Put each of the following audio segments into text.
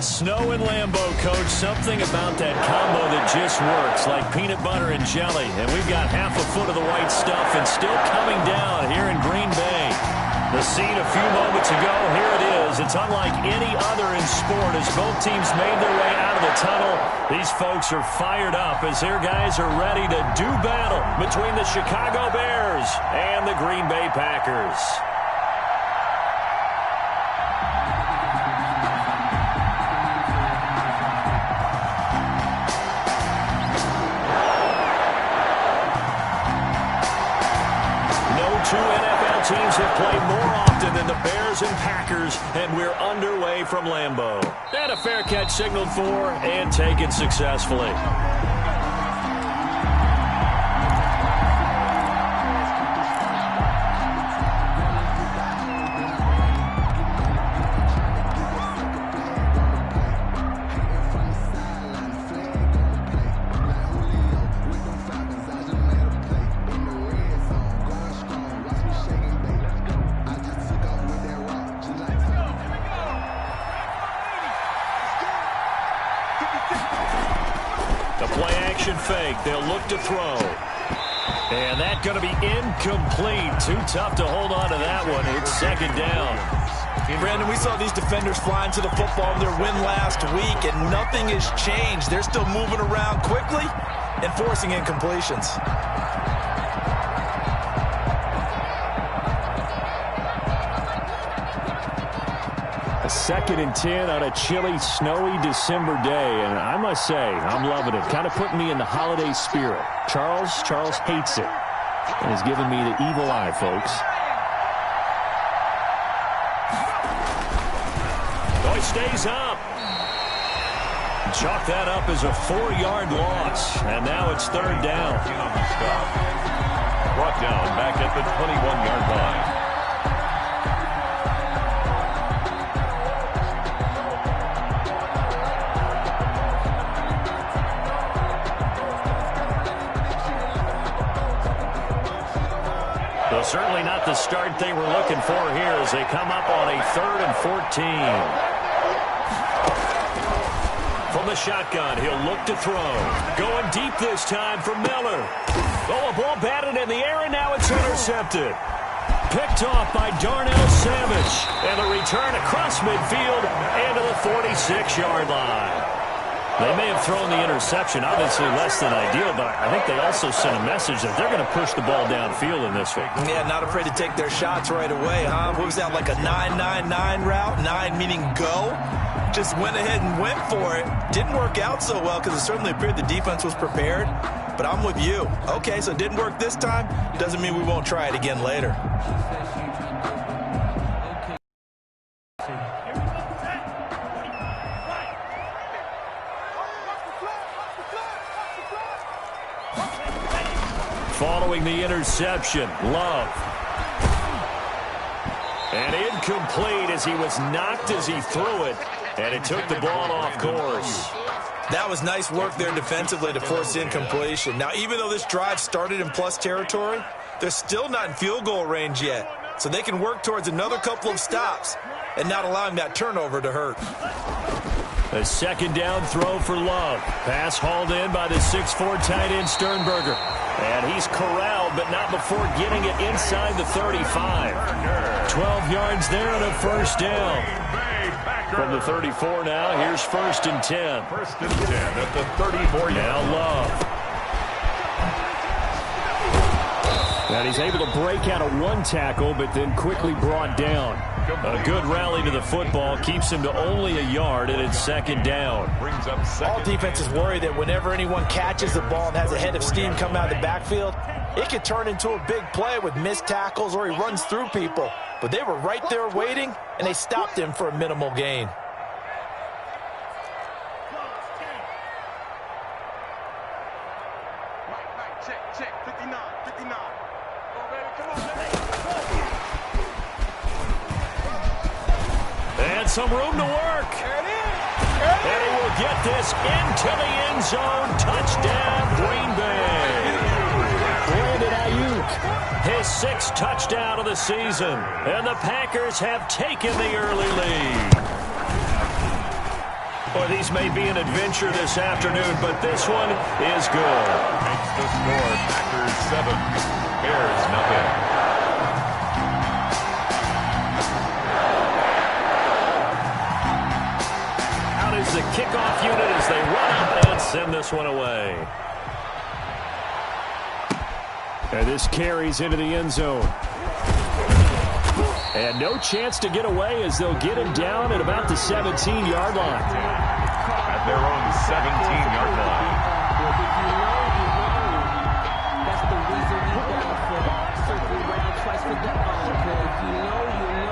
Snow and Lambeau, Coach. Something about that combo that just works, like peanut butter and jelly. And we've got half a foot of the white stuff and still coming down here in Green Bay. The scene a few moments ago, here it is. It's unlike any other in sport as both teams made their way out of the tunnel. These folks are fired up as their guys are ready to do battle between the Chicago Bears and the Green Bay Packers. Two NFL teams have played more often than the Bears and Packers, and we're underway from Lambeau. And a fair catch signaled for and taken successfully. Fake. They'll look to throw. And that's going to be incomplete. Too tough to hold on to that one. It's second down. Brandon, we saw these defenders flying to the football in their win last week, and nothing has changed. They're still moving around quickly and forcing incompletions. Second and 10 on a chilly, snowy December day, and I must say, I'm loving it. Kind of putting me in the holiday spirit. Charles hates it, and has given me the evil eye, folks. Oh, he stays up. Chalk that up as a 4-yard loss, and now it's third down. Brought down back at the 21-yard line. Certainly not the start they were looking for here as they come up on a 3rd and 14. From the shotgun, he'll look to throw. Going deep this time for Miller. Oh, a ball batted in the air, and now it's intercepted. Picked off by Darnell Savage. And the return across midfield and to the 46-yard line. They may have thrown the interception, obviously less than ideal, but I think they also sent a message that they're going to push the ball downfield in this one. Yeah, not afraid to take their shots right away, huh? What was that, like a 9-9-9 route? 9 meaning go? Just went ahead and went for it. Didn't work out so well because it certainly appeared the defense was prepared. But I'm with you. Okay, so it didn't work this time. Doesn't mean we won't try it again later. Following the interception, Love. And incomplete as he was knocked as he threw it, and it took the ball off course. That was nice work there defensively to force incompletion. Now, even though this drive started in plus territory, they're still not in field goal range yet. So they can work towards another couple of stops and not allowing that turnover to hurt. A second down throw for Love. Pass hauled in by the 6'4" tight end Sternberger. And he's corralled, but not before getting it inside the 35. 12 yards there and a first down. From the 34 now, here's 1st and 10. 1st and 10 at the 34-yard. Now Love. And he's able to break out of one tackle, but then quickly brought down. A good rally to the football keeps him to only a yard, and it's second down. Brings up second. All defenses worry that whenever anyone catches the ball and has a head of steam come out of the backfield, it could turn into a big play with missed tackles or he runs through people. But they were right there waiting, and they stopped him for a minimal gain. Check, 59. And some room to work. And he will get this into the end zone. Touchdown, Green Bay. Brandon Ayuk, his 6th touchdown of the season. And the Packers have taken the early lead. Well, these may be an adventure this afternoon, but this one is good. Makes the score Packers 7, Bears nothing. Out is the kickoff unit as they run up and send this one away. And this carries into the end zone. And no chance to get away as they'll get him down at about the 17-yard line. At their own 17-yard line. That's the reason we down for circle round twice for the encore. If you know, you know.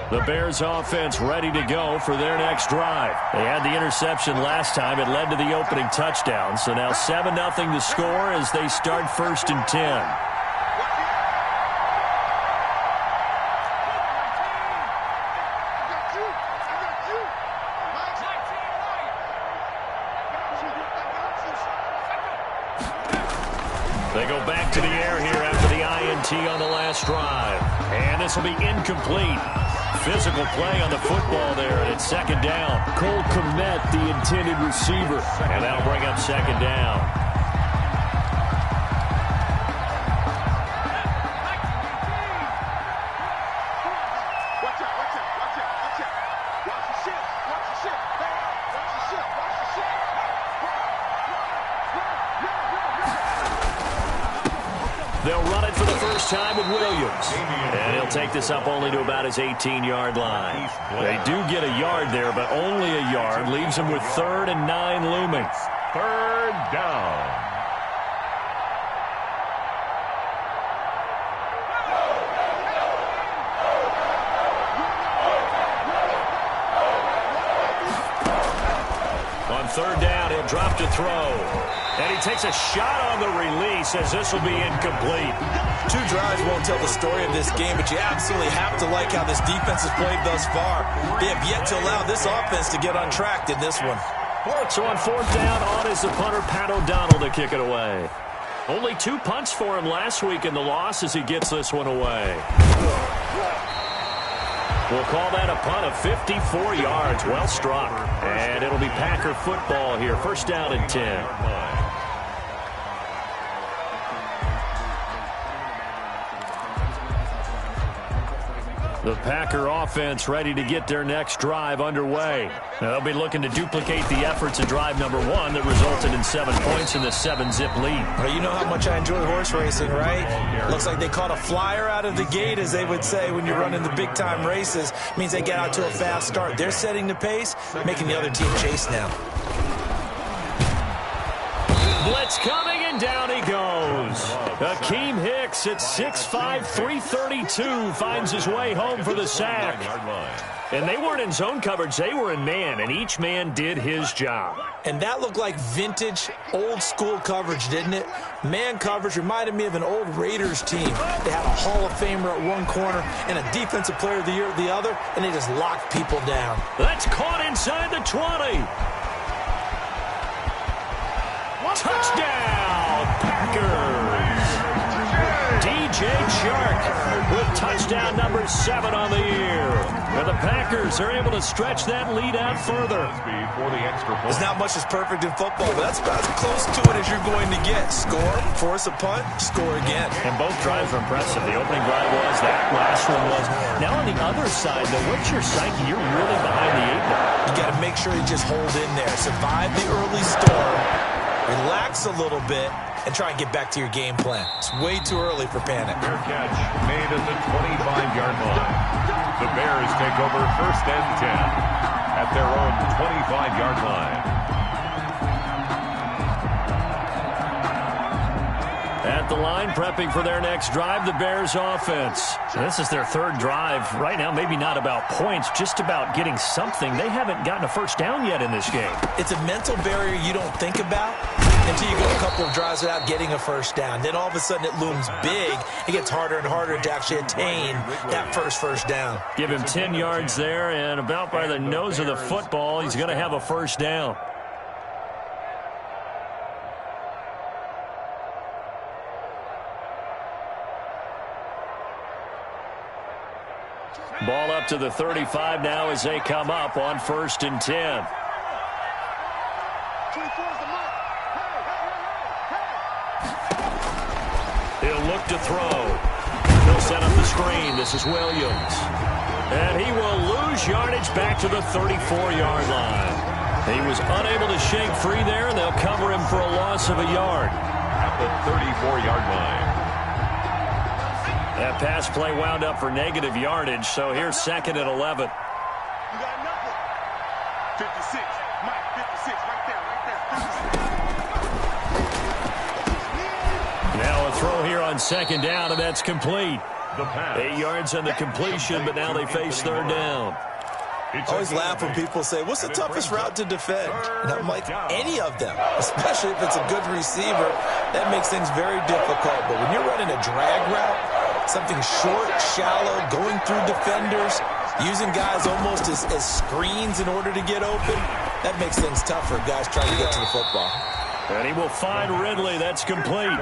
The Bears offense ready to go for their next drive. They had the interception last time. It led to the opening touchdown. So now 7-0 to score as they start 1st and 10. They go back to the air here after the INT on the last drive. And this will be incomplete. Physical play on the football there, and it's 2nd down. Cole Kmet, the intended receiver. And that'll bring up 2nd down. They'll run it for the first time with Williams. And he'll take this up only to about his 18-yard line. They do get a yard there, but only a yard. Leaves them with 3rd and 9 looming. 3rd down. On 3rd down, he'll drop to throw. And he takes a shot on the release as this will be incomplete. 2 drives won't tell the story of this game, but you absolutely have to like how this defense has played thus far. They have yet to allow this offense to get on track in this one. So on 4th down, on is the punter, Pat O'Donnell, to kick it away. Only 2 punts for him last week in the loss as he gets this one away. We'll call that a punt of 54 yards. Well struck. And it'll be Packer football here. 1st down and 10. The Packer offense ready to get their next drive underway. They'll be looking to duplicate the efforts of drive number 1 that resulted in 7 points in the 7-zip lead. Well, you know how much I enjoy horse racing, right? Looks like they caught a flyer out of the gate, as they would say when you're running the big-time races. Means they get out to a fast start. They're setting the pace, making the other team chase now. Blitz coming, and down he goes. Akeem Hicks at 6'5", 332 finds his way home for the sack. And they weren't in zone coverage. They were in man, and each man did his job. And that looked like vintage, old-school coverage, didn't it? Man coverage reminded me of an old Raiders team. They had a Hall of Famer at one corner and a Defensive Player of the Year at the other, and they just locked people down. That's caught inside the 20. Touchdown, Packers! DJ Chark with touchdown number 7 on the year. And the Packers are able to stretch that lead out further. There's not much that's perfect in football, but that's about as close to it as you're going to get. Score, force a punt, score again. And both drives were impressive. The opening drive was, that last one was. Now on the other side, though, what's your psyche? You're really behind the 8 ball. You got to make sure you just hold in there. Survive the early storm. Relax a little bit and try and get back to your game plan. It's way too early for panic. Fair catch made at the 25-yard line. The Bears take over 1st and 10 at their own 25-yard line. At the line, prepping for their next drive, the Bears offense. This is their 3rd drive. Right now, maybe not about points, just about getting something. They haven't gotten a first down yet in this game. It's a mental barrier you don't think about until you go a couple of drives without getting a first down. Then all of a sudden it looms big. It gets harder and harder to actually attain that first down. Give him 10 yards there, and about by the nose of the football, he's going to have a first down. Ball up to the 35 now as they come up on 1st and 10. He'll look to throw. He'll set up the screen. This is Williams. And he will lose yardage back to the 34-yard line. He was unable to shake free there, and they'll cover him for a loss of a yard. At the 34-yard line. That pass play wound up for negative yardage, so here's 2nd and 11. You got nothing. 56. Mike, 56. Right there. Now a throw here on 2nd down, and that's complete. The pass. 8 yards on the completion, but now they face 3rd down. I always laugh when people say, what's the toughest route to defend? And I'm like, any of them, especially if it's a good receiver. That makes things very difficult. But when you're running a drag route, something short, shallow, going through defenders, using guys almost as screens in order to get open, that makes things tough for guys trying to get to the football. And he will find Ridley. That's complete.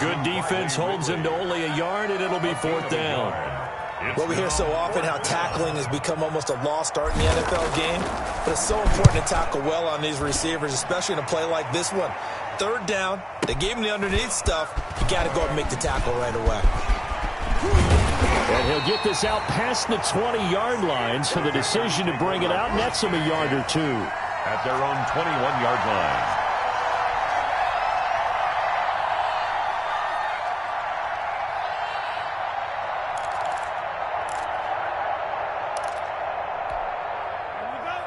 Good defense holds him to only a yard, and it'll be 4th down. Well, we hear so often how tackling has become almost a lost art in the NFL game, but it's so important to tackle well on these receivers, especially in a play like this one. 3rd down, they gave him the underneath stuff. You got to go and make the tackle right away. And he'll get this out past the 20-yard line, so the decision to bring it out nets him a yard or two. At their own 21-yard line.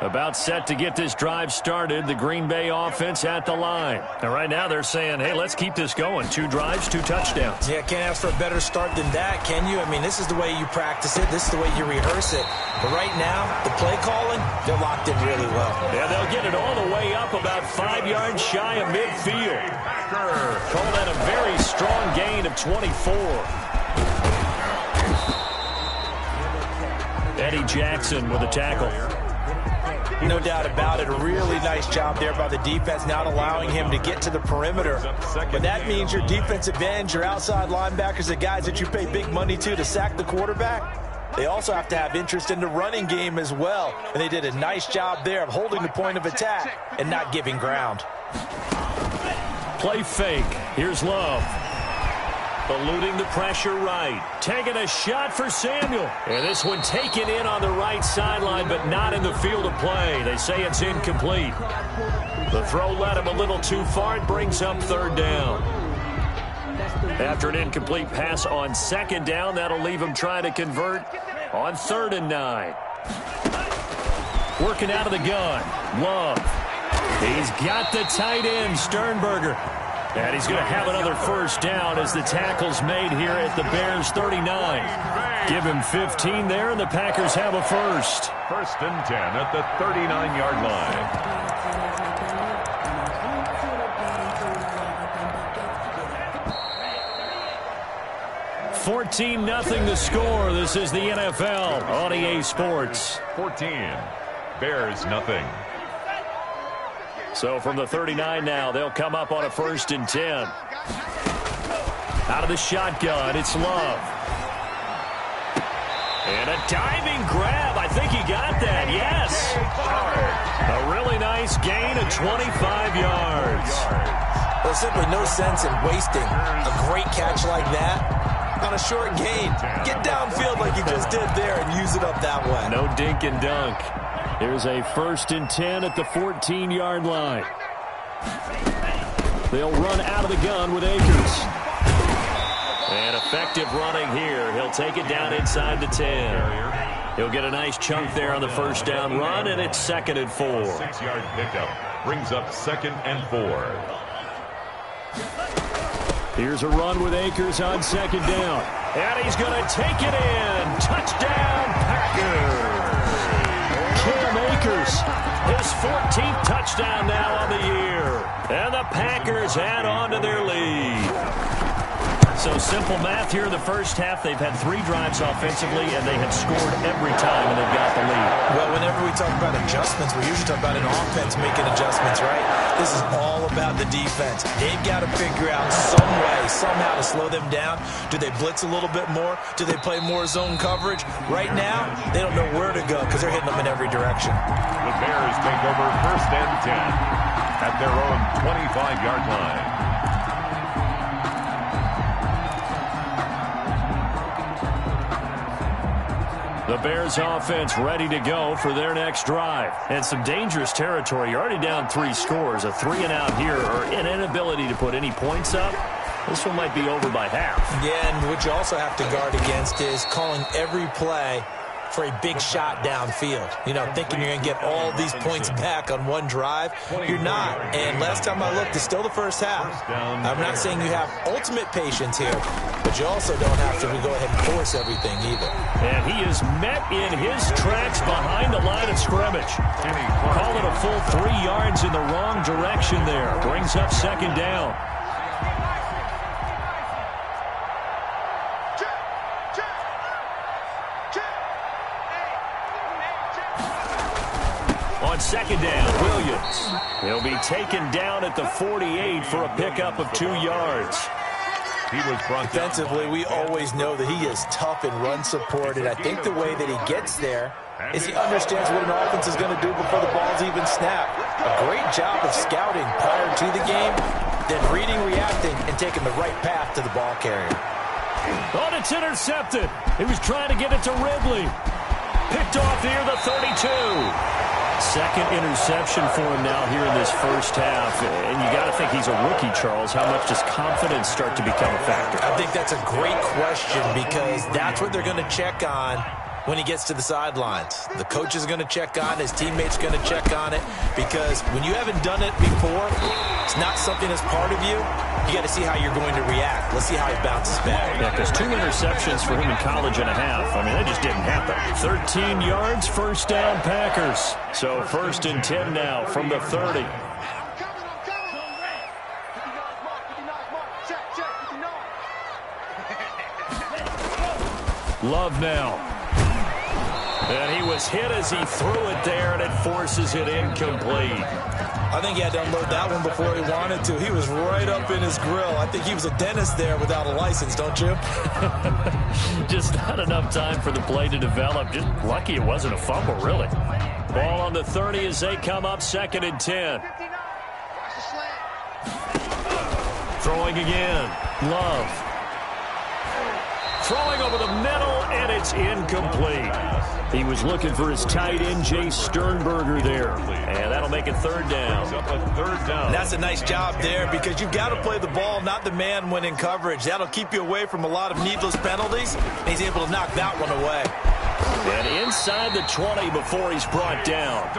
About set to get this drive started, the Green Bay offense at the line. And right now they're saying, hey, let's keep this going. 2 drives, 2 touchdowns. Yeah, can't ask for a better start than that, can you? I mean, this is the way you practice it. This is the way you rehearse it. But right now, the play calling, they're locked in really well. Yeah, they'll get it all the way up about 5 yards shy of midfield. Call that a very strong gain of 24. Eddie Jackson with a tackle. No doubt about it. A really nice job there by the defense, not allowing him to get to the perimeter. But that means your defensive ends, your outside linebackers, the guys that you pay big money to sack the quarterback, they also have to have interest in the running game as well. And they did a nice job there of holding the point of attack and not giving ground. Play fake. Here's Love. Eluding the pressure right. Taking a shot for Samuel. And this one taken in on the right sideline, but not in the field of play. They say it's incomplete. The throw led him a little too far. It brings up 3rd down. After an incomplete pass on 2nd down, that'll leave him trying to convert on 3rd and 9. Working out of the gun. Love. He's got the tight end, Sternberger. And he's going to have another 1st down as the tackle's made here at the Bears' 39. Give him 15 there, and the Packers have a 1st. 1st and 10 at the 39-yard line. 14-0 the score. This is the NFL on EA Sports. 14. Bears nothing. So from the 39 now, they'll come up on a 1st and 10. Out of the shotgun, it's Love. And a diving grab. I think he got that. Yes. A really nice gain of 25 yards. There's simply no sense in wasting a great catch like that on a short gain. Get downfield like you just did there and use it up that way. No dink and dunk. Here's a 1st and 10 at the 14-yard line. They'll run out of the gun with Akers. And effective running here. He'll take it down inside the 10. He'll get a nice chunk there on the 1st down run, and it's 2nd and 4. 6-yard pickup brings up 2nd and 4. Here's a run with Akers on 2nd down. And he's going to take it in. Touchdown, Packers. Cam Akers, his 14th touchdown now on the year. And the Packers add on to their lead. So simple math here in the first half. They've had 3 drives offensively, and they have scored every time, and they've got the lead. Well, whenever we talk about adjustments, we usually talk about an offense making adjustments, right? This is all about the defense. They've got to figure out some way, somehow to slow them down. Do they blitz a little bit more? Do they play more zone coverage? Right now, they don't know where to go because they're hitting them in every direction. The Bears take over 1st and 10 at their own 25-yard line. The Bears offense ready to go for their next drive. And some dangerous territory. You're already down 3 scores. A 3-and-out here or an inability to put any points up. This one might be over by half. Yeah, and what you also have to guard against is calling every play for a big shot downfield. You know, thinking you're going to get all these points back on one drive. You're not. And last time I looked, it's still the first half. I'm not saying you have ultimate patience here, but you also don't have to go ahead and force everything either. And he is met in his tracks behind the line of scrimmage. Call it a full 3 yards in the wrong direction there. Brings up 2nd down. On 2nd down, Williams. He'll be taken down at the 48 for a pickup of 2 yards. He was brought Defensively, we always know that he is tough and run supported. I think the way that he gets there is he understands what an offense is going to do before the ball's even snapped. A great job of scouting prior to the game, then reading, reacting, and taking the right path to the ball carrier. Oh, it's intercepted. He was trying to get it to Ridley. Picked off near the 32. 2nd interception for him now here in this first half. And you got to think he's a rookie, Charles. How much does confidence start to become a factor? I think that's a great question because that's what they're going to check on when he gets to the sidelines. The coach is going to check on it. His teammates going to check on it because when you haven't done it before, it's not something that's part of you. You got to see how you're going to react. Let's see how he bounces back. Yeah, because 2 interceptions for him in college and a half. I mean, that just didn't happen. 13 yards, 1st down Packers. So 1st and 10 now from the 30. Love now. And he was hit as he threw it there, and it forces it incomplete. I think he had to unload that one before he wanted to. He was right up in his grill. I think he was a dentist there without a license, don't you? Just not enough time for the play to develop. Just lucky it wasn't a fumble, really. Ball on the 30 as they come up 2nd and 10. Throwing again. Love. Throwing over the middle, and it's incomplete. He was looking for his tight end, Jay Sternberger there. And that'll make it 3rd down. And that's a nice job there because you've got to play the ball, not the man when in coverage. That'll keep you away from a lot of needless penalties. And he's able to knock that one away. And inside the 20 before he's brought down.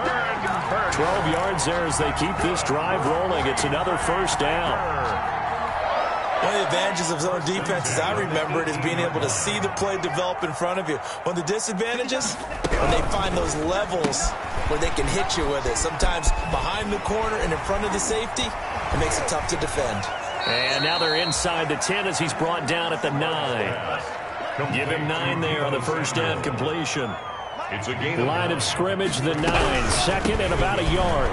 12 yards there as they keep this drive rolling. It's another 1st down. One of the advantages of zone defense, as I remember it, is being able to see the play develop in front of you. One of the disadvantages, when they find those levels where they can hit you with it. Sometimes behind the corner and in front of the safety, it makes it tough to defend. And now they're inside the 10 as he's brought down at the 9. Give him 9 there on the 1st down completion. It's a gain. Line of scrimmage, the 9. 2nd and about a yard.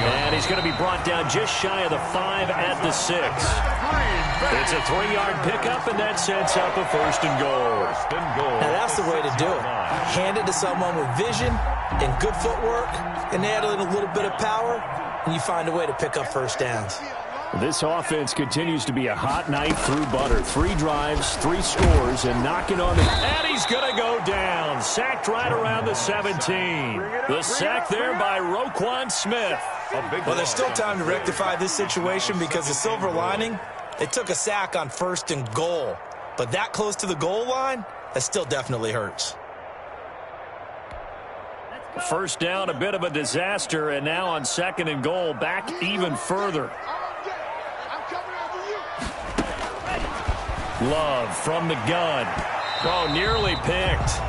And he's going to be brought down just shy of the 5 at the 6. It's a 3-yard pickup, and that sets up a 1st and goal. Now that's the way to do it. Hand it to someone with vision and good footwork, and add in a little bit of power, and you find a way to pick up 1st downs. This offense continues to be a hot night through butter. 3 drives, 3 scores, and knocking on the... And he's going to go down. Sacked right around the 17. The sack there by Roquan Smith. Well, there's still time to rectify this situation because the silver lining, they took a sack on 1st and goal. But that close to the goal line, that still definitely hurts. 1st down, a bit of a disaster, and now on 2nd and goal, back even further. Love from the gun. Oh, nearly picked.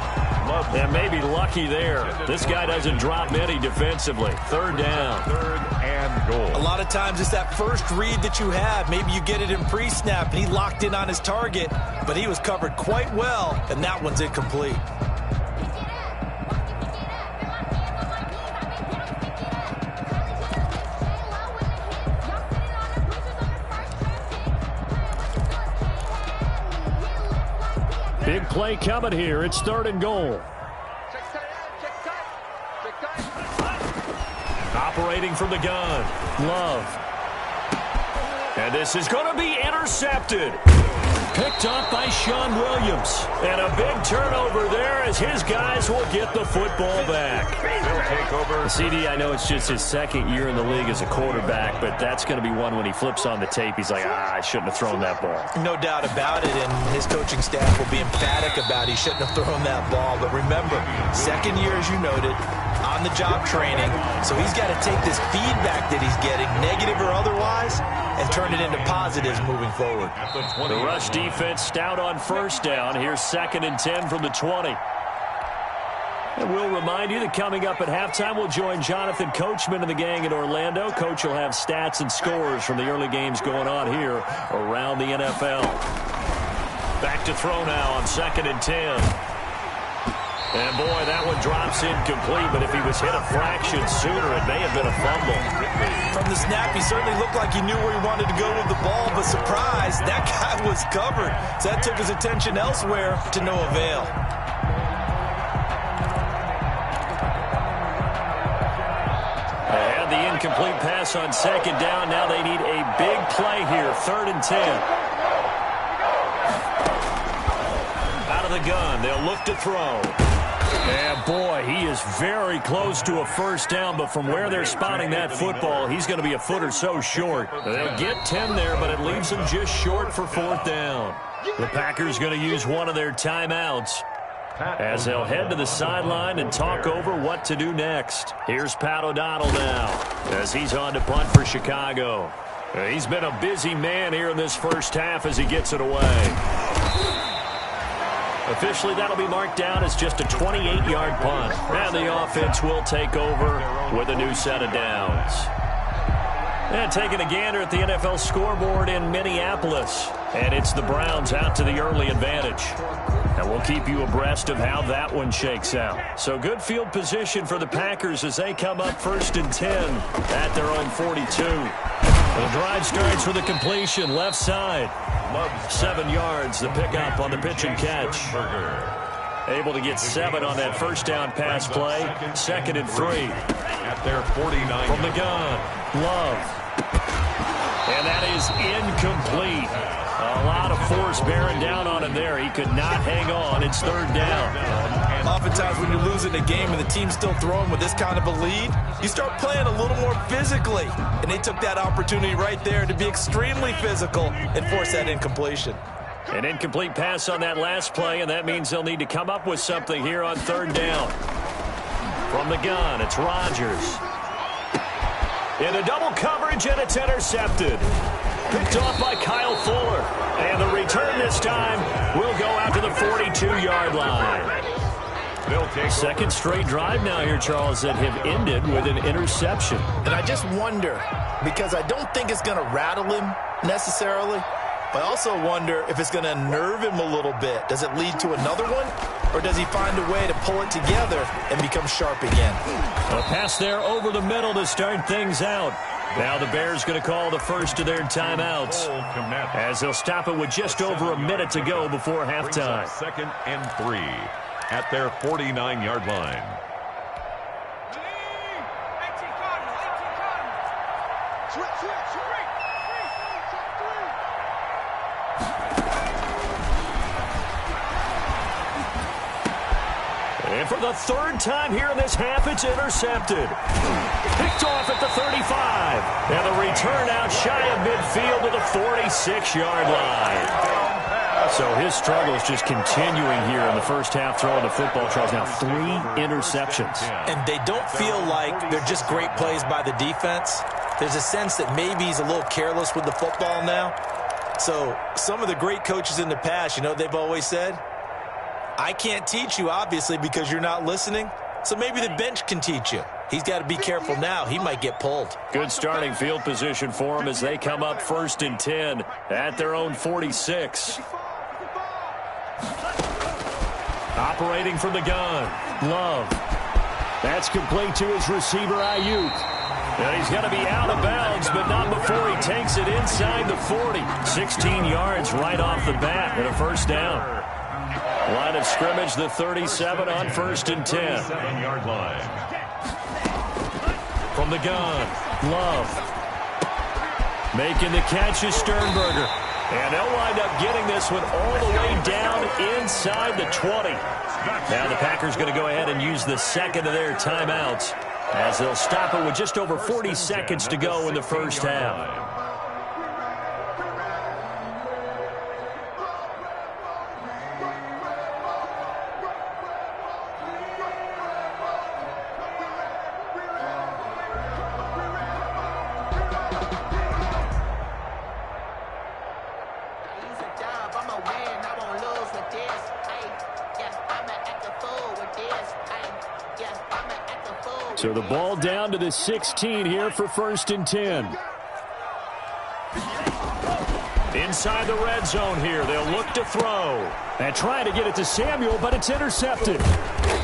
And maybe lucky there. This guy doesn't drop any defensively. Third down. Third and goal. A lot of times it's that first read that you have. Maybe you get it in pre-snap, and he locked in on his target, but he was covered quite well, and that one's incomplete. Big play coming here. It's third and goal. Operating from the gun. Love. And this is going to be intercepted. Picked up by Sean Williams. And a big turnover there as his guys will get the football back. They'll take over. CD, I know it's just his second year in the league as a quarterback, but that's going to be one when he flips on the tape. He's like, I shouldn't have thrown that ball. No doubt about it, and his coaching staff will be emphatic about he shouldn't have thrown that ball. But remember, second year, as you noted, on-the-job training. So he's got to take this feedback that he's getting, negative or otherwise, and turn it into positives moving forward. The rush defense stout on first down. Here's 2nd and 10 from the 20. And we'll remind you that coming up at halftime, we'll join Jonathan Coachman and the gang in Orlando. Coach will have stats and scores from the early games going on here around the NFL. Back to throw now on 2nd and 10. And, boy, that one drops incomplete, but if he was hit a fraction sooner, it may have been a fumble. From the snap, he certainly looked like he knew where he wanted to go with the ball, but surprise, that guy was covered. So that took his attention elsewhere to no avail. And the incomplete pass on 2nd down. Now they need a big play here, 3rd and 10. Out of the gun, they'll look to throw. And, boy, he is very close to a first down, but from where they're spotting that football, he's going to be a foot or so short. They'll get 10 there, but it leaves them just short for 4th down. The Packers going to use one of their timeouts as they'll head to the sideline and talk over what to do next. Here's Pat O'Donnell now as he's on to punt for Chicago. He's been a busy man here in this first half as he gets it away. Officially, that'll be marked down as just a 28-yard punt. And the offense will take over with a new set of downs. And taking a gander at the NFL scoreboard in Minneapolis. And it's the Browns out to the early advantage. And we'll keep you abreast of how that one shakes out. So good field position for the Packers as they come up 1st and 10 at their own 42. The drive starts with a completion left side. 7 yards, the pickup on the pitch and catch. Able to get 7 on that first down pass play. 2nd and 3. At their 49. From the gun, Love. And that is incomplete. A lot of force bearing down on him there. He could not hang on. It's 3rd down. Oftentimes when you're losing a game and the team's still throwing with this kind of a lead, you start playing a little more physically. And they took that opportunity right there to be extremely physical and force that incompletion. An incomplete pass on that last play, and that means they'll need to come up with something here on 3rd down. From the gun, it's Rodgers. In a double coverage, and it's intercepted. Picked off by Kyle Fuller. And the return this time will go out to the 42-yard line. Second straight drive now here, Charles, that have ended with an interception. And I just wonder, because I don't think it's going to rattle him necessarily, but I also wonder if it's going to unnerve him a little bit. Does it lead to another one, or does he find a way to pull it together and become sharp again? A pass there over the middle to start things out. Now the Bears going to call the first of their timeouts as they'll stop it with just over a minute to go before halftime. 2nd and 3 at their 49-yard line. And for the 3rd time here in this half, it's intercepted. Picked off at the 35. And the return out shy of midfield to the 46-yard line. So his struggle is just continuing here in the first half throwing the football, Charles. Now 3 interceptions. And they don't feel like they're just great plays by the defense. There's a sense that maybe he's a little careless with the football now. So some of the great coaches in the past, you know, they've always said, I can't teach you, obviously, because you're not listening. So maybe the bench can teach you. He's got to be careful now. He might get pulled. Good starting field position for him as they come up 1st and 10 at their own 46. Operating from the gun, Love. That's complete to his receiver, Ayuk. And he's going to be out of bounds, but not before he takes it inside the 40. 16 yards right off the bat and a first down. Line of scrimmage, the 37 on 1st and 10. 7-yard line. From the gun, Love. Making the catch is Sternberger. And they'll wind up getting this one all the way down inside the 20. Now the Packers going to go ahead and use the second of their timeouts as they'll stop it with just over 40 seconds to go in the first half. So the ball down to the 16 here for 1st and 10. Inside the red zone here, they'll look to throw. And trying to get it to Samuel, but it's intercepted.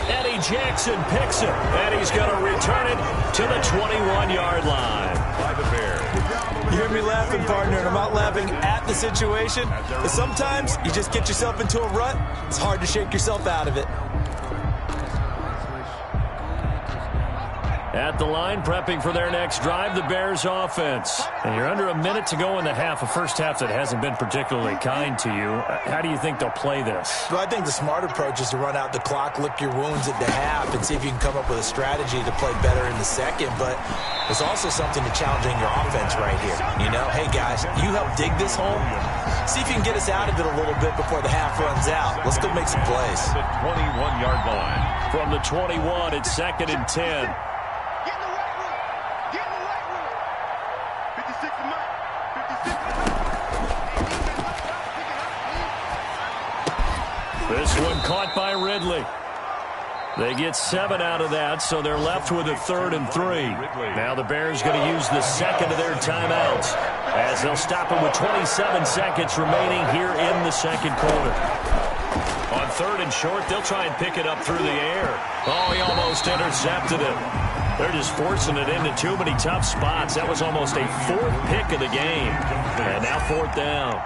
Eddie Jackson picks it, and he's going to return it to the 21-yard line. By the Bears. You hear me laughing, partner, and I'm not laughing at the situation. But sometimes you just get yourself into a rut. It's hard to shake yourself out of it. At the line, prepping for their next drive, the Bears offense. And you're under a minute to go in the half, a first half that hasn't been particularly kind to you. How do you think they'll play this? Well, I think the smart approach is to run out the clock, lick your wounds at the half, and see if you can come up with a strategy to play better in the second. But there's also something to challenging your offense right here. You know, hey, guys, you help dig this hole. See if you can get us out of it a little bit before the half runs out. Let's go make some plays. The 21-yard line. From the 21, it's 2nd and 10. This one caught by Ridley. They get 7 out of that, so they're left with a 3rd and 3. Now the Bears going to use the second of their timeouts as they'll stop it with 27 seconds remaining here in the second quarter. On 3rd and short, they'll try and pick it up through the air. Oh, he almost intercepted it. They're just forcing it into too many tough spots. That was almost a 4th pick of the game. And now 4th down.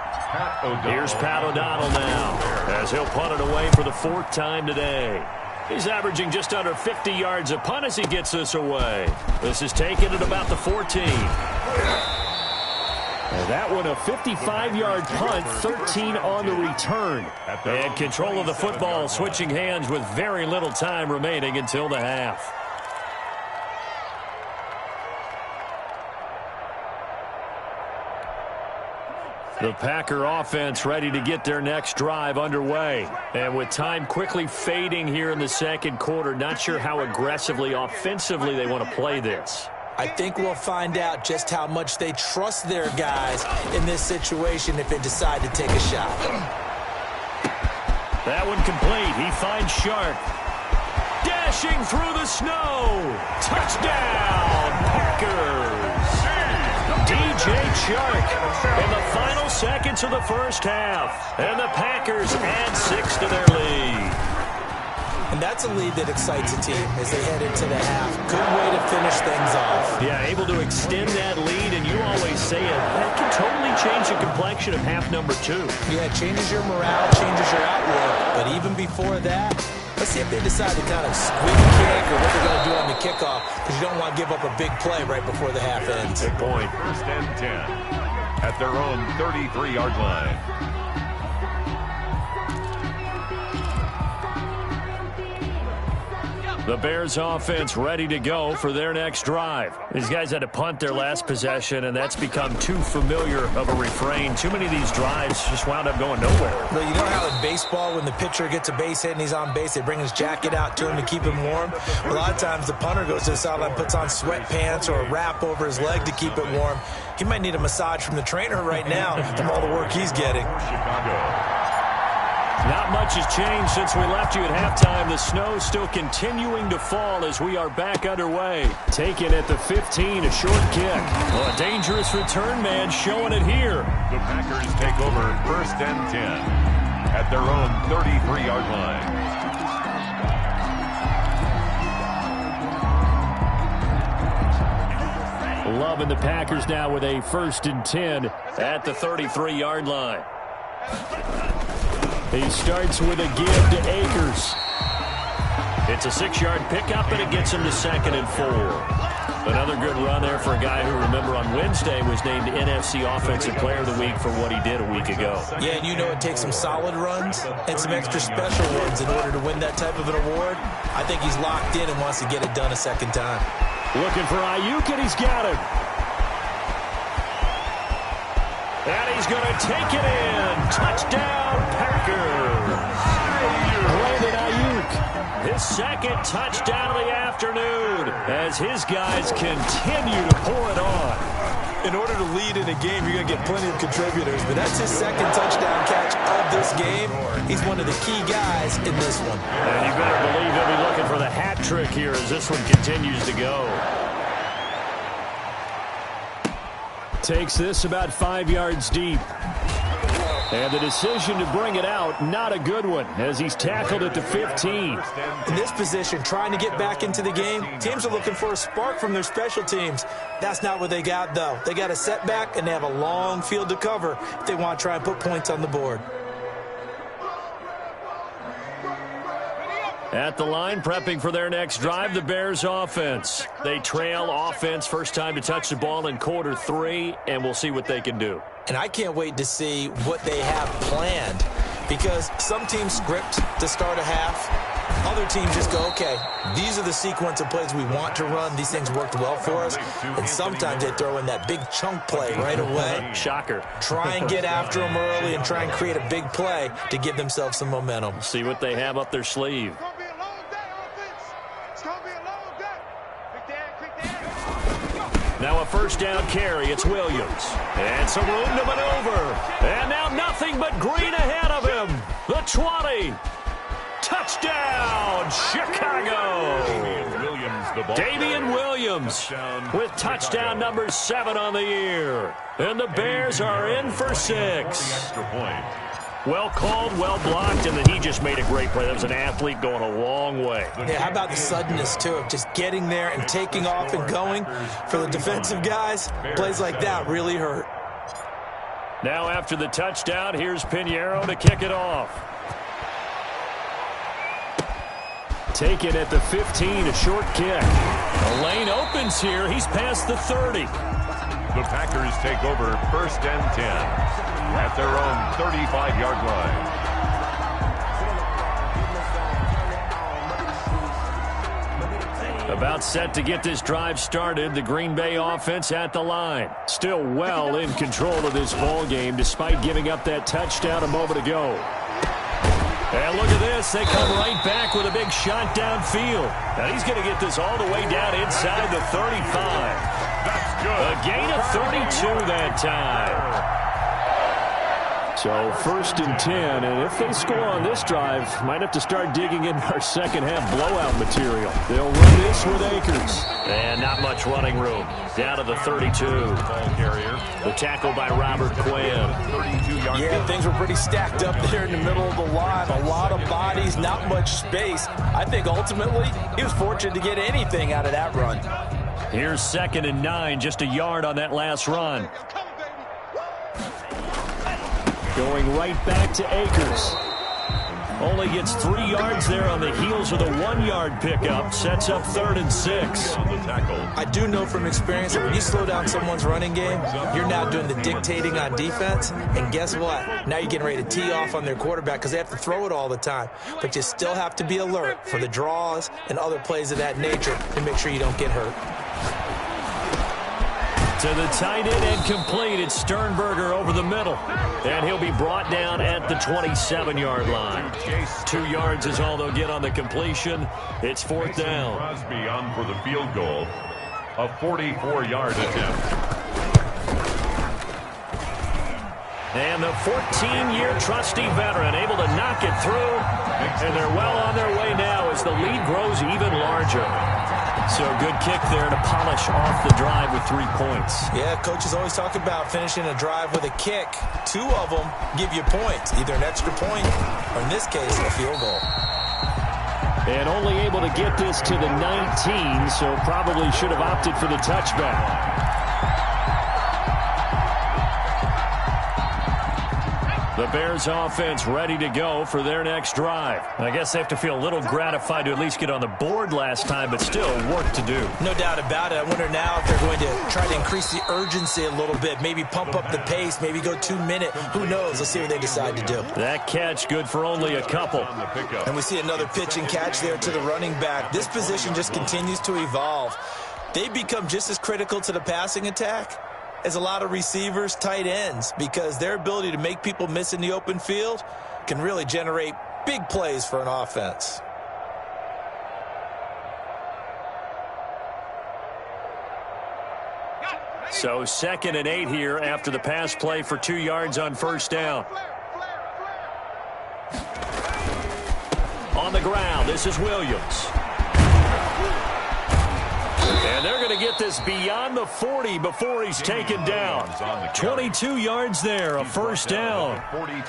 Here's Pat O'Donnell now as he'll punt it away for the 4th time today. He's averaging just under 50 yards a punt as he gets this away. This is taken at about the 14. And that one a 55-yard punt, 13 on the return. And control of the football switching hands with very little time remaining until the half. The Packer offense ready to get their next drive underway. And with time quickly fading here in the second quarter, not sure how aggressively, offensively they want to play this. I think we'll find out just how much they trust their guys in this situation if they decide to take a shot. That one complete. He finds Sharp. Dashing through the snow. Touchdown, Packers. DJ Chark in the final seconds of the first half. And the Packers add 6 to their lead. And that's a lead that excites a team as they head into the half. Good way to finish things off. Yeah, able to extend that lead, and you always say it. That can totally change the complexion of half number 2. Yeah, it changes your morale, changes your outlook. But even before that, let's see if they decide to kind of squeak a kick or what they're going to do on the kickoff, because you don't want to give up a big play right before the half ends. Good point. 1st and 10 at their own 33-yard line. The Bears offense ready to go for their next drive. These guys had to punt their last possession, and that's become too familiar of a refrain. Too many of these drives just wound up going nowhere. Well, you know how in baseball, when the pitcher gets a base hit and he's on base, they bring his jacket out to him to keep him warm? A lot of times the punter goes to the sideline, puts on sweatpants or a wrap over his leg to keep it warm. He might need a massage from the trainer right now from all the work he's getting. Chicago. Not much has changed since we left you at halftime. The snow still continuing to fall as we are back underway. Taken at the 15, a short kick. Oh, a dangerous return man showing it here. The Packers take over 1st and 10 at their own 33-yard line. Loving the Packers now with a 1st and 10 at the 33-yard line. He starts with a give to Akers. It's a 6-yard pickup, and it gets him to 2nd and 4. Another good run there for a guy who, remember, on Wednesday was named NFC Offensive Player of the Week for what he did a week ago. Yeah, and you know it takes some solid runs and some extra special ones in order to win that type of an award. I think he's locked in and wants to get it done a second time. Looking for Ayuk, and he's got him. And he's going to take it in. Touchdown, Packers. Brandon Ayuk, his 2nd touchdown of the afternoon as his guys continue to pour it on. In order to lead in a game, you're going to get plenty of contributors, but that's his 2nd touchdown catch of this game. He's one of the key guys in this one. And you better believe he'll be looking for the hat trick here as this one continues to go. Takes this about 5 yards deep. And the decision to bring it out, not a good one, as he's tackled at the 15. In this position, trying to get back into the game, teams are looking for a spark from their special teams. That's not what they got, though. They got a setback, and they have a long field to cover if they want to try and put points on the board. At the line, prepping for their next drive, the Bears offense. They trail offense, first time to touch the ball in quarter 3, and we'll see what they can do. And I can't wait to see what they have planned, because some teams script to start a half. Other teams just go, okay, these are the sequence of plays we want to run. These things worked well for us. And sometimes they throw in that big chunk play right away. Shocker. Try and get after them early and try and create a big play to give themselves some momentum. See what they have up their sleeve. Now a 1st down carry. It's Williams. And some room to maneuver. And now nothing but green ahead of him. The 20. Touchdown, Chicago. Damian Williams with touchdown number 7 on the year. And the Bears are in for 6. Well called, well blocked, and then he just made a great play. That was an athlete going a long way. Yeah, how about the suddenness, too, of just getting there and taking off and going? For the defensive guys, plays like that really hurt. Now after the touchdown, here's Pinheiro to kick it off. Taken at the 15, a short kick. The lane opens here. He's past the 30. The Packers take over 1st and 10 at their own 35-yard line. About set to get this drive started. The Green Bay offense at the line. Still well in control of this ball game despite giving up that touchdown a moment ago. And look at this. They come right back with a big shot downfield. Now he's going to get this all the way down inside the 35. That's good. A gain of 32 that time. So 1st and 10, and if they score on this drive, might have to start digging in our second half blowout material. They'll run this with Akers. And not much running room. Down to the 32. Ball carrier. The tackle by Robert Quinn. 32-yard. Yeah, things were pretty stacked up there in the middle of the line. A lot of bodies, not much space. I think ultimately he was fortunate to get anything out of that run. Here's 2nd and 9, just a yard on that last run. Going right back to Akers. Only gets 3 yards there on the heels of the 1-yard pickup. Sets up 3rd and 6. I do know from experience that when you slow down someone's running game, you're now doing the dictating on defense. And guess what? Now you're getting ready to tee off on their quarterback because they have to throw it all the time. But you still have to be alert for the draws and other plays of that nature to make sure you don't get hurt. To the tight end and complete. It's Sternberger over the middle. And he'll be brought down at the 27-yard line. 2 yards is all they'll get on the completion. It's 4th down. Crosby on for the field goal. A 44-yard attempt. And the 14-year trusty veteran able to knock it through. And they're well on their way now as the lead grows even larger. So good kick there to polish off the drive with 3 points. Yeah, coaches always talk about finishing a drive with a kick. 2 of them give you points, either an extra point or, in this case, a field goal. And only able to get this to the 19, so probably should have opted for the touchback. The Bears offense ready to go for their next drive. I guess they have to feel a little gratified to at least get on the board last time, but still work to do. No doubt about it. I wonder now if they're going to try to increase the urgency a little bit, maybe pump up the pace, maybe go 2-minute. Who knows? Let's see what they decide to do. That catch good for only a couple. And we see another pitch and catch there to the running back. This position just continues to evolve. They become just as critical to the passing attack as a lot of receivers, tight ends, because their ability to make people miss in the open field can really generate big plays for an offense. So 2nd and 8 here after the pass play for 2 yards on first down. On the ground, this is Williams. And they're going to get this beyond the 40 before he's taken down. 22 yards there, a first down.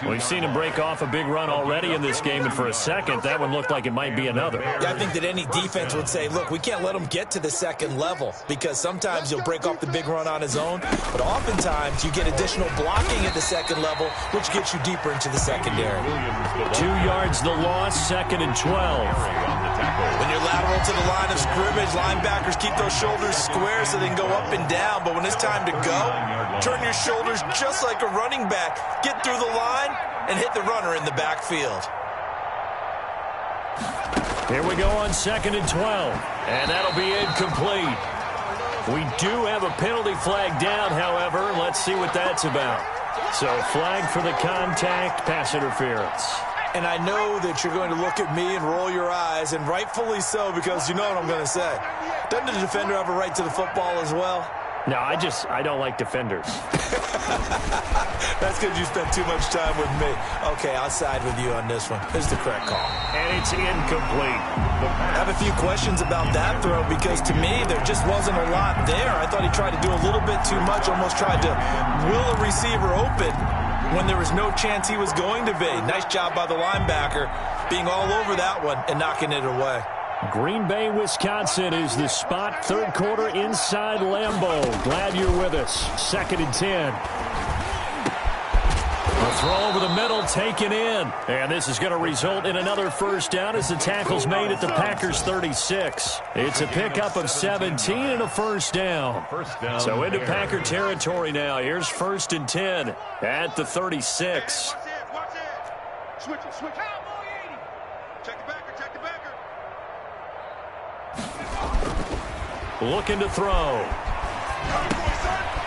We've seen him break off a big run already in this game, and for a second, that one looked like it might be another. Yeah, I think that any defense would say, look, we can't let him get to the second level, because sometimes he'll break off the big run on his own, but oftentimes you get additional blocking at the second level, which gets you deeper into the secondary. 2 yards the loss, 2nd and 12. When you're lateral to the line of scrimmage, linebackers keep those shoulders square so they can go up and down. But when it's time to go, turn your shoulders just like a running back. Get through the line and hit the runner in the backfield. Here we go on 2nd and 12. And that'll be incomplete. We do have a penalty flag down, however. Let's see what that's about. So flag for the contact, pass interference. And I know that you're going to look at me and roll your eyes, and rightfully so, because you know what I'm going to say. Doesn't the defender have a right to the football as well? No, I don't like defenders. That's because you spent too much time with me. Okay, I'll side with you on this one. This is the correct call. And it's incomplete. I have a few questions about that throw, because to me, there just wasn't a lot there. I thought he tried to do a little bit too much, almost tried to will a receiver open when there was no chance he was going to be. Nice job by the linebacker being all over that one and knocking it away. Green Bay, Wisconsin is the spot. 3rd quarter inside Lambeau. Glad you're with us. 2nd and 10. A throw over the middle, taken in. And this is going to result in another first down as the tackle's made at the Packers' 36. It's a pickup of 17 and a first down. So into Packer territory now. Here's 1st and 10 at the 36. Watch it. Switch it. Cowboy 80. Check the backer. Looking to throw.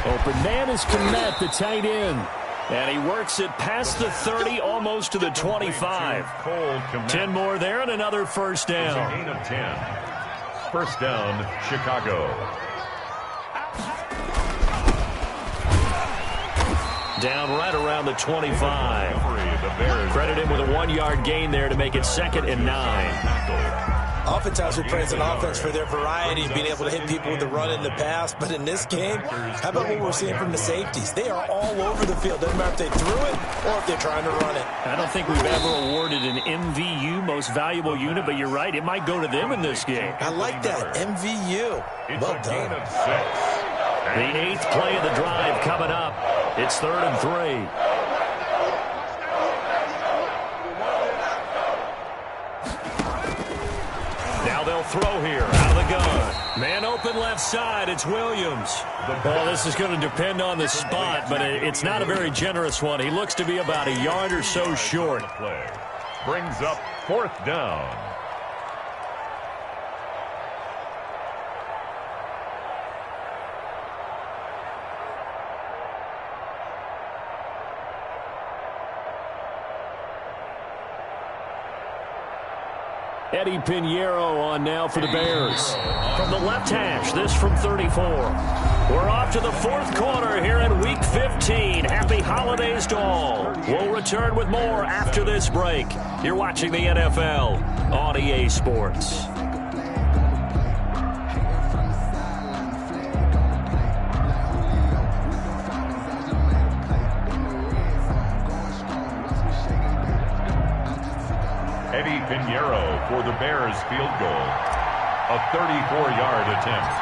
Open man is Kmet, the tight end. And he works it past the 30, almost to the 25. 10 more there and another first down. Gain of 10. First down, Chicago. Down right around the 25. Credit him with a 1-yard gain there to make it 2nd and 9. Oftentimes we praise an offense for their variety, being able to hit people with the run and the pass. But in this game, how about what we're seeing from the safeties? They are all over the field. Doesn't matter if they threw it or if they're trying to run it. I don't think we've ever awarded an MVU, most valuable unit, but you're right, it might go to them in this game. I like that, MVU. Well done. The 8th play of the drive coming up. It's 3rd and 3. Now they'll throw here out of the gun. Man open left side. It's Williams. Well, this is going to depend on the spot, but it's not a very generous one. He looks to be about a yard or so short. Brings up 4th down. Eddie Pinheiro on now for the Bears. From the left hash, this from 34. We're off to the fourth quarter here in Week 15. Happy holidays to all. We'll return with more after this break. You're watching the NFL on EA Sports. Eddie Pinheiro for the Bears field goal. A 34-yard attempt.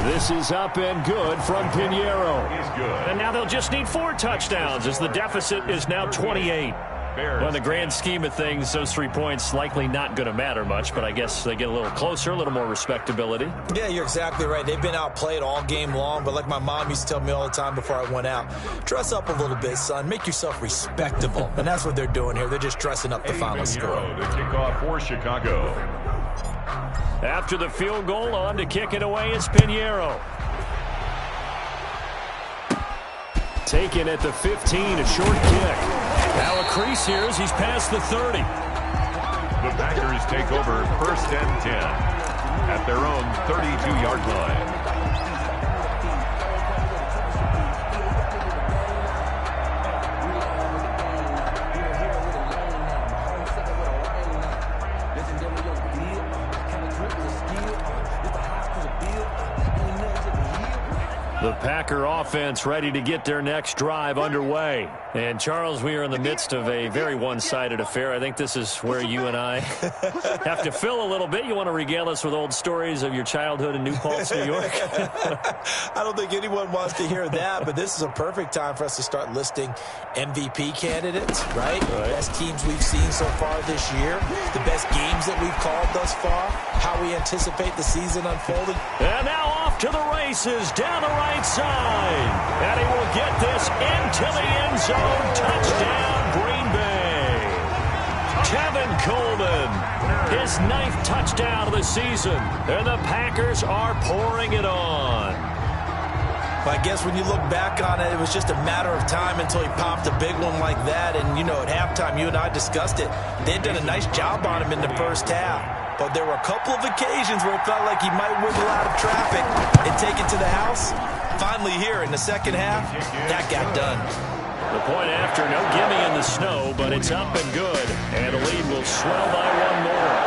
This is up and good from Pinheiro. He's good. And now they'll just need 4 touchdowns as the deficit is now 28. Well, in the grand scheme of things, those 3 points likely not going to matter much, but I guess they get a little closer, a little more respectability. Yeah, you're exactly right. They've been outplayed all game long, but like my mom used to tell me all the time before I went out, dress up a little bit, son. Make yourself respectable. And that's what they're doing here. They're just dressing up the final score. The kickoff for Chicago. After the field goal, on to kick it away is Pinheiro. Taken at the 15, a short kick. Now a crease here as he's past the 30. The Packers take over 1st and 10 at their own 32-yard line. The Packer offense ready to get their next drive underway. And, Charles, we are in the midst of a very one-sided affair. I think this is where you and I have to fill a little bit. You want to regale us with old stories of your childhood in New Paltz, New York? I don't think anyone wants to hear that, but this is a perfect time for us to start listing MVP candidates, right? Best teams we've seen so far this year, the best games that we've called thus far, how we anticipate the season unfolding. And now off to the races down the right side. And he will get this into the end zone. Touchdown, Green Bay. Kevin Coleman, his 9th touchdown of the season. And the Packers are pouring it on. But I guess when you look back on it, it was just a matter of time until he popped a big one like that. And, you know, at halftime, you and I discussed it. They'd done a nice job on him in the first half. But there were a couple of occasions where it felt like he might wiggle out of traffic and take it to the house. Finally here in the second half, that got done. The point after, no gimme in the snow, but it's up and good. And the lead will swell by 1 more.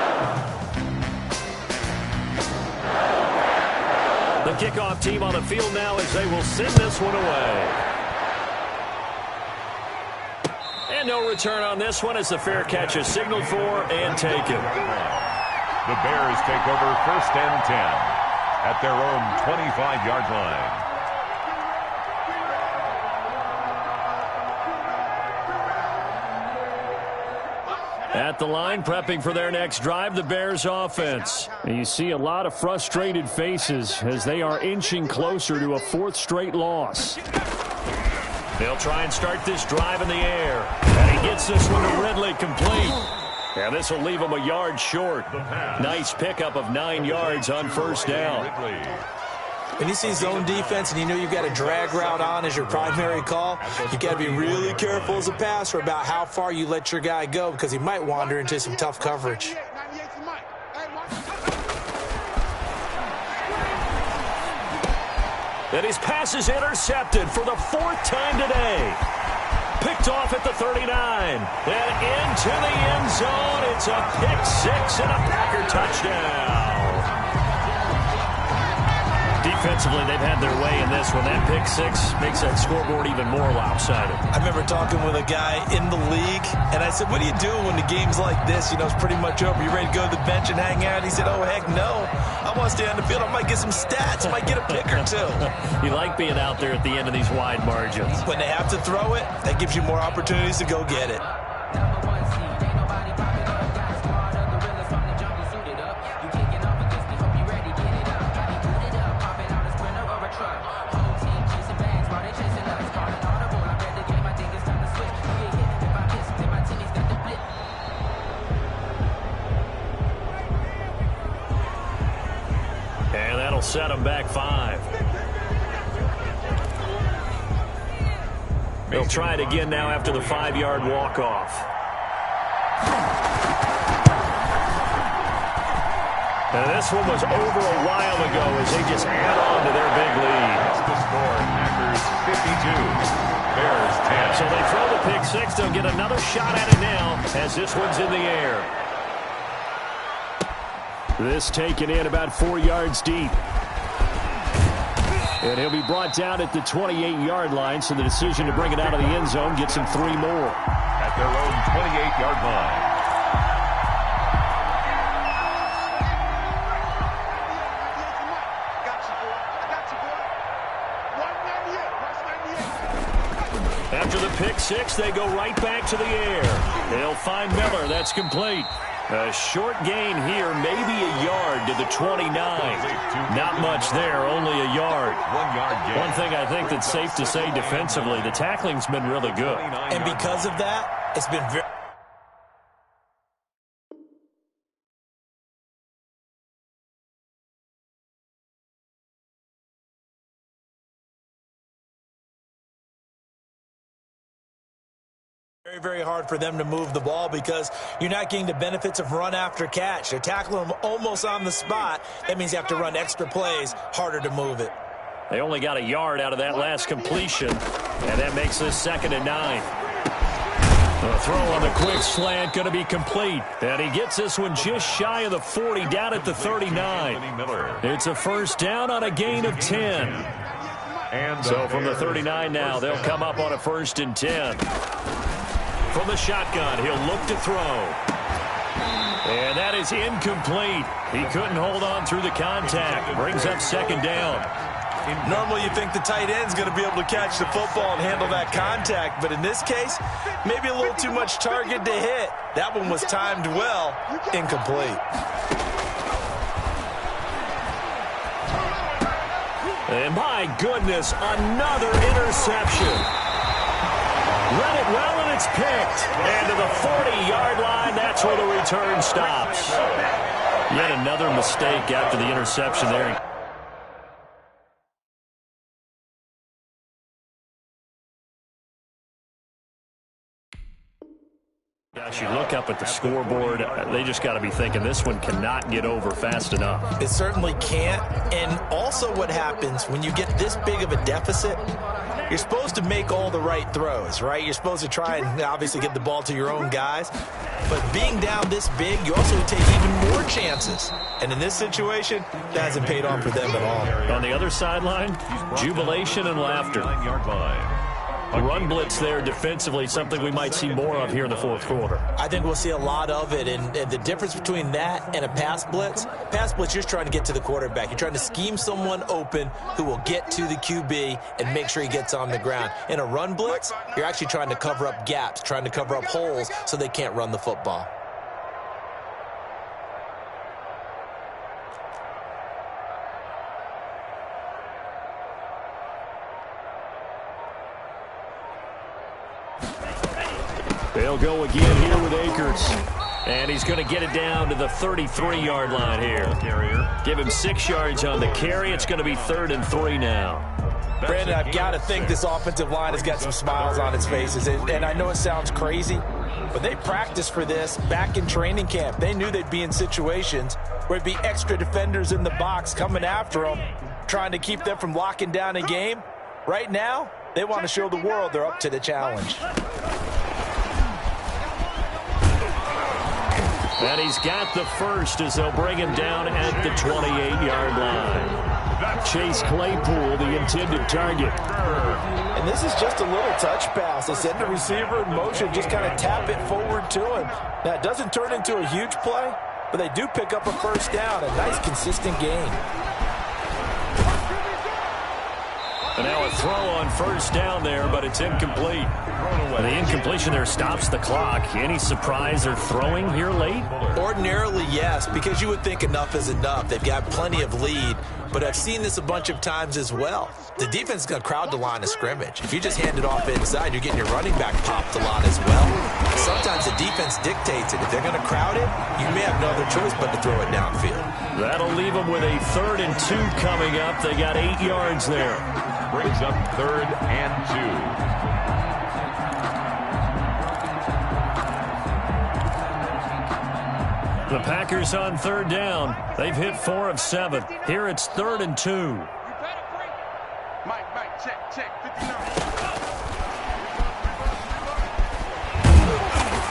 The kickoff team on the field now as they will send this one away. And no return on this one as the fair catch is signaled for and taken. The Bears take over 1st and 10 at their own 25-yard line. At the line, prepping for their next drive, the Bears offense. And you see a lot of frustrated faces as they are inching closer to a 4th straight loss. They'll try and start this drive in the air. And he gets this one to Ridley complete. And this will leave him a yard short. Nice pickup of 9 yards on 1st down. When you see zone defense and you know you've got a drag route on as your primary call, you've got to be really careful as a passer about how far you let your guy go because he might wander into some tough coverage. And his pass is intercepted for the 4th time today. Picked off at the 39. And into the end zone. It's a pick-6 and a Packer touchdown. Defensively, they've had their way in this one. That pick-6 makes that scoreboard even more lopsided. I remember talking with a guy in the league, and I said, what are you doing when the game's like this? You know, it's pretty much over. You ready to go to the bench and hang out? He said, oh, heck no. I want to stay on the field. I might get some stats. I might get a pick or 2. You like being out there at the end of these wide margins. When they have to throw it, that gives you more opportunities to go get it. And that'll set them back 5. They'll try it again now after the 5-yard walk-off. And this one was over a while ago as they just add on to their big lead. That's the score. Packers 52. Bears 10. So they throw the pick six. They'll get another shot at it now as this one's in the air. This taken in about 4 yards deep. And he'll be brought down at the 28-yard line, so the decision to bring it out of the end zone gets him 3 more. At their own 28-yard line. After the pick six, they go right back to the air. They'll find Miller. That's complete. A short gain here, maybe a yard to the 29. Not much there, only a yard. 1 yard gain. One thing I think that's safe to say defensively, the tackling's been really good. And because of that, it's been very... very, very hard for them to move the ball because you're not getting the benefits of run after catch. They're tackling them almost on the spot. That means you have to run extra plays, harder to move it. They only got a yard out of that last completion, and that makes this 2nd and 9. The throw on the quick slant going to be complete, and he gets this one just shy of the 40, down at the 39. It's a first down on a gain of 10. And so from the 39 now, they'll come up on a 1st and 10. From the shotgun, he'll look to throw. And that is incomplete. He couldn't hold on through the contact. Brings up 2nd down. Normally you think the tight end's going to be able to catch the football and handle that contact, but in this case, maybe a little too much target to hit. That one was timed well, incomplete. And my goodness, another interception. Let it well, and it's picked. And to the 40-yard line, that's where the return stops. Yet another mistake after the interception there. Gosh, you look up at the scoreboard, they just got to be thinking this one cannot get over fast enough. It certainly can't. And also what happens when you get this big of a deficit, you're supposed to make all the right throws, right? You're supposed to try and obviously get the ball to your own guys. But being down this big, you also take even more chances. And in this situation, that hasn't paid off for them at all. On the other sideline, jubilation and laughter. 9-yard line. A run blitz there defensively, something we might see more of here in the 4th quarter. I think we'll see a lot of it, and the difference between that and a pass blitz, you're just trying to get to the quarterback. You're trying to scheme someone open who will get to the QB and make sure he gets on the ground. In a run blitz, you're actually trying to cover up gaps, trying to cover up holes so they can't run the football. They'll go again here with Akers. And he's going to get it down to the 33-yard line here. Give him 6 yards on the carry. It's going to be 3rd and 3 now. Brandon, I've got to think this offensive line has got some smiles on its faces. And I know it sounds crazy, but they practiced for this back in training camp. They knew they'd be in situations where it'd be extra defenders in the box coming after them, trying to keep them from locking down a game. Right now, they want to show the world they're up to the challenge. And he's got the first as they'll bring him down at the 28-yard line. Chase Claypool, the intended target. And this is just a little touch pass. They send the receiver in motion, just kind of tap it forward to him. Now, it doesn't turn into a huge play, but they do pick up a first down, a nice, consistent gain. And now a throw on first down there, but it's incomplete. The incompletion there stops the clock. Any surprise they're throwing here late? Ordinarily, yes, because you would think enough is enough. They've got plenty of lead, but I've seen this a bunch of times as well. The defense is going to crowd the line of scrimmage. If you just hand it off inside, you're getting your running back popped a lot as well. Sometimes the defense dictates it. If they're going to crowd it, you may have no other choice but to throw it downfield. That'll leave them with a 3rd and 2 coming up. They got 8 yards there. Brings up 3rd and 2. The Packers on third down. They've hit 4 of 7. Here it's 3rd and 2. Mike, check, 59.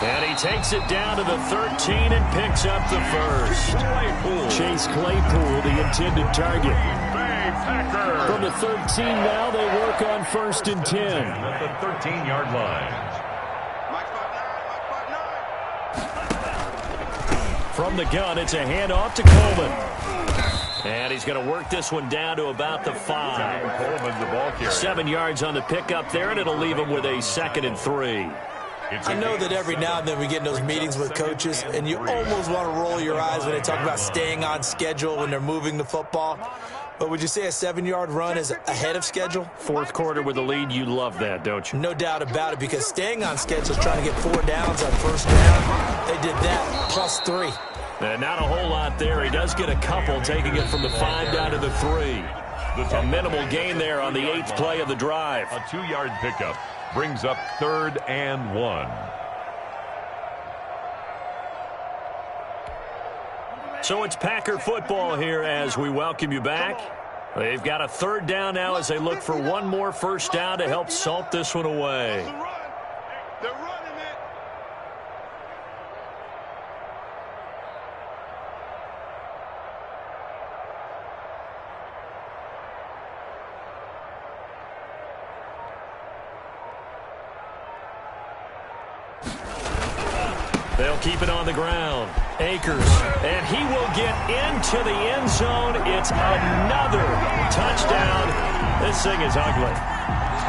And he takes it down to the 13 and picks up the first. Chase Claypool, the intended target. From the 13 now, they work on 1st and 10. At the 13-yard line. From the gun, it's a handoff to Coleman. And he's going to work this one down to about the 5. Coleman, the ball carrier. 7 yards on the pickup there, and it'll leave him with a 2nd and 3. I know that every now and then we get in those meetings with coaches, and you almost want to roll your eyes when they talk about staying on schedule when they're moving the football. But would you say a 7-yard run is ahead of schedule? 4th quarter with a lead, you love that, don't you? No doubt about it, because staying on schedule is trying to get 4 downs on 1st down. They did that plus 3. And not a whole lot there. He does get a couple, taking it from the 5 down to the 3. A minimal gain there on the 8th play of the drive. A 2-yard pickup brings up 3rd and 1. So it's Packer football here as we welcome you back. They've got a 3rd down now as they look for one more 1st down to help salt this one away. They're running it. They'll keep it on the ground. Akers, and he will get into the end zone. It's another touchdown. This thing is ugly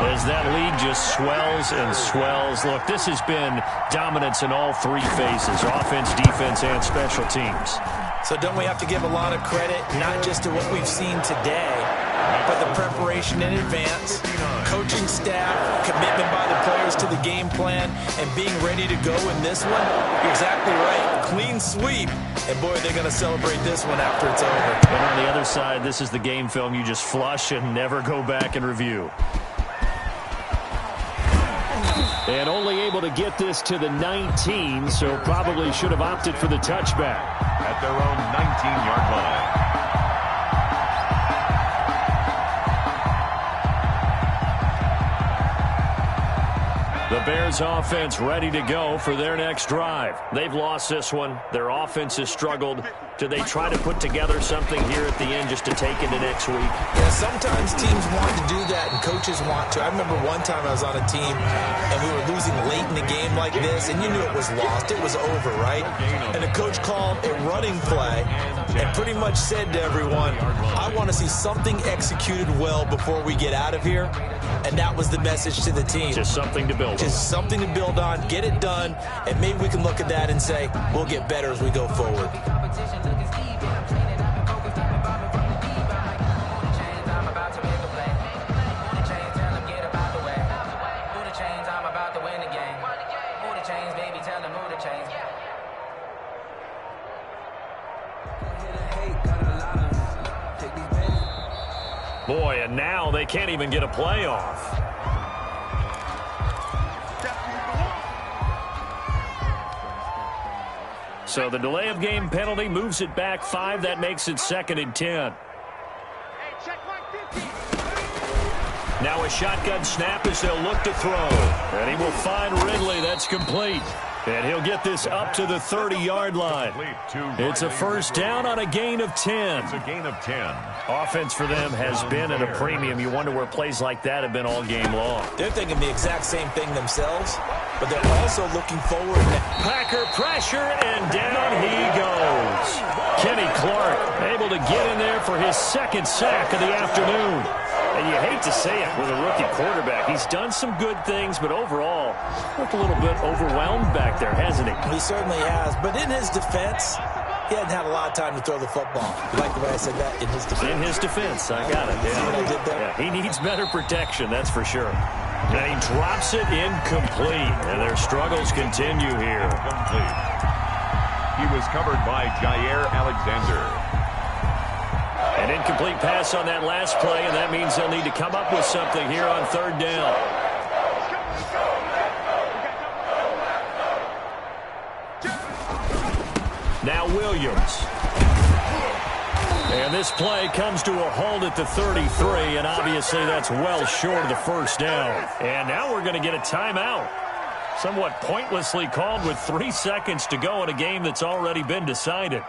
as that lead just swells and swells. Look, this has been dominance in all 3 phases, offense, defense, and special teams. So don't we have to give a lot of credit, not just to what we've seen today, but the preparation in advance, coaching staff, commitment by the players to the game plan, and being ready to go in this one? You're exactly right. Clean sweep. And, boy, they're going to celebrate this one after it's over. And on the other side, this is the game film you just flush and never go back and review. And only able to get this to the 19, so probably should have opted for the touchback. At their own 19-yard line. The Bears offense ready to go for their next drive. They've lost this one. Their offense has struggled. Do they try to put together something here at the end just to take into next week? Yeah, sometimes teams want to do that and coaches want to. I remember one time I was on a team and we were losing late in the game like this, and you knew it was lost. It was over, right? And the coach called a running play and pretty much said to everyone, I want to see something executed well before we get out of here. And that was the message to the team. Just something to build on. Just something to build on, get it done, and maybe we can look at that and say, we'll get better as we go forward. Boy, and now they can't even get a playoff. So the delay of game penalty moves it back 5. That makes it 2nd and 10. Now a shotgun snap as they'll look to throw. And he will find Ridley. That's complete. And he'll get this up to the 30-yard line. It's a 1st down on a gain of 10. It's a gain of 10. Offense for them has been at a premium. You wonder where plays like that have been all game long. They're thinking the exact same thing themselves, but they're also looking forward. Packer pressure, and down he goes. Kenny Clark able to get in there for his 2nd sack of the afternoon. And you hate to say it with a rookie quarterback. He's done some good things, but overall, looked a little bit overwhelmed back there, hasn't he? He certainly has. But in his defense, he hadn't had a lot of time to throw the football. You like the way I said that? In his defense. In his defense. I got it. See what I did there? Yeah, he needs better protection, that's for sure. And he drops it incomplete. And their struggles continue here. Complete. He was covered by Jair Alexander. An incomplete pass on that last play, and that means they'll need to come up with something here on 3rd down. Now Will Williams. And this play comes to a halt at the 33, and obviously that's well short of the first down. And now we're going to get a timeout. Somewhat pointlessly called with 3 seconds to go in a game that's already been decided.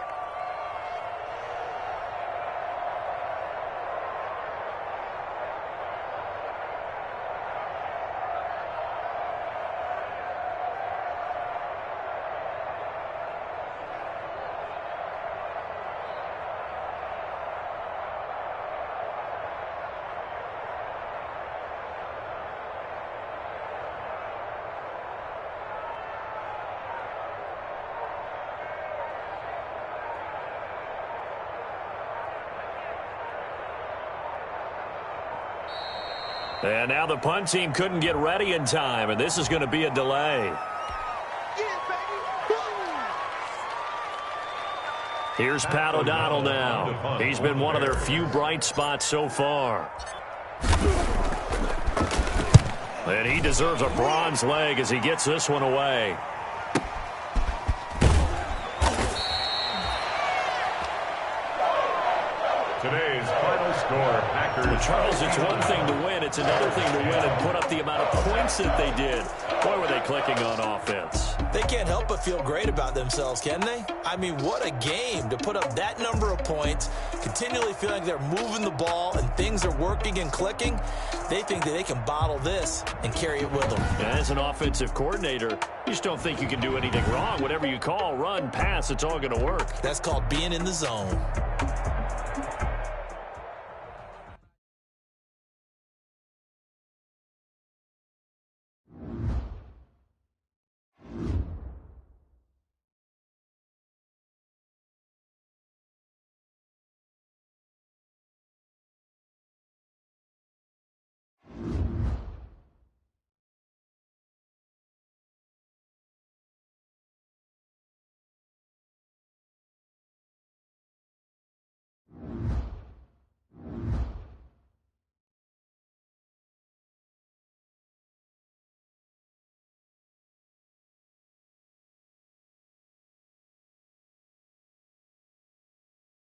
And now the punt team couldn't get ready in time, and this is going to be a delay. Here's Pat O'Donnell now. He's been one of their few bright spots so far. And he deserves a bronze leg as he gets this one away. Today's final score, Packers. Well, Charles, it's one thing to win. It's another thing to win and put up the amount of points that they did. Boy, were they clicking on offense. They can't help but feel great about themselves, can they? I mean, what a game to put up that number of points, continually feeling they're moving the ball and things are working and clicking. They think that they can bottle this and carry it with them. As an offensive coordinator, you just don't think you can do anything wrong. Whatever you call, run, pass, it's all going to work. That's called being in the zone.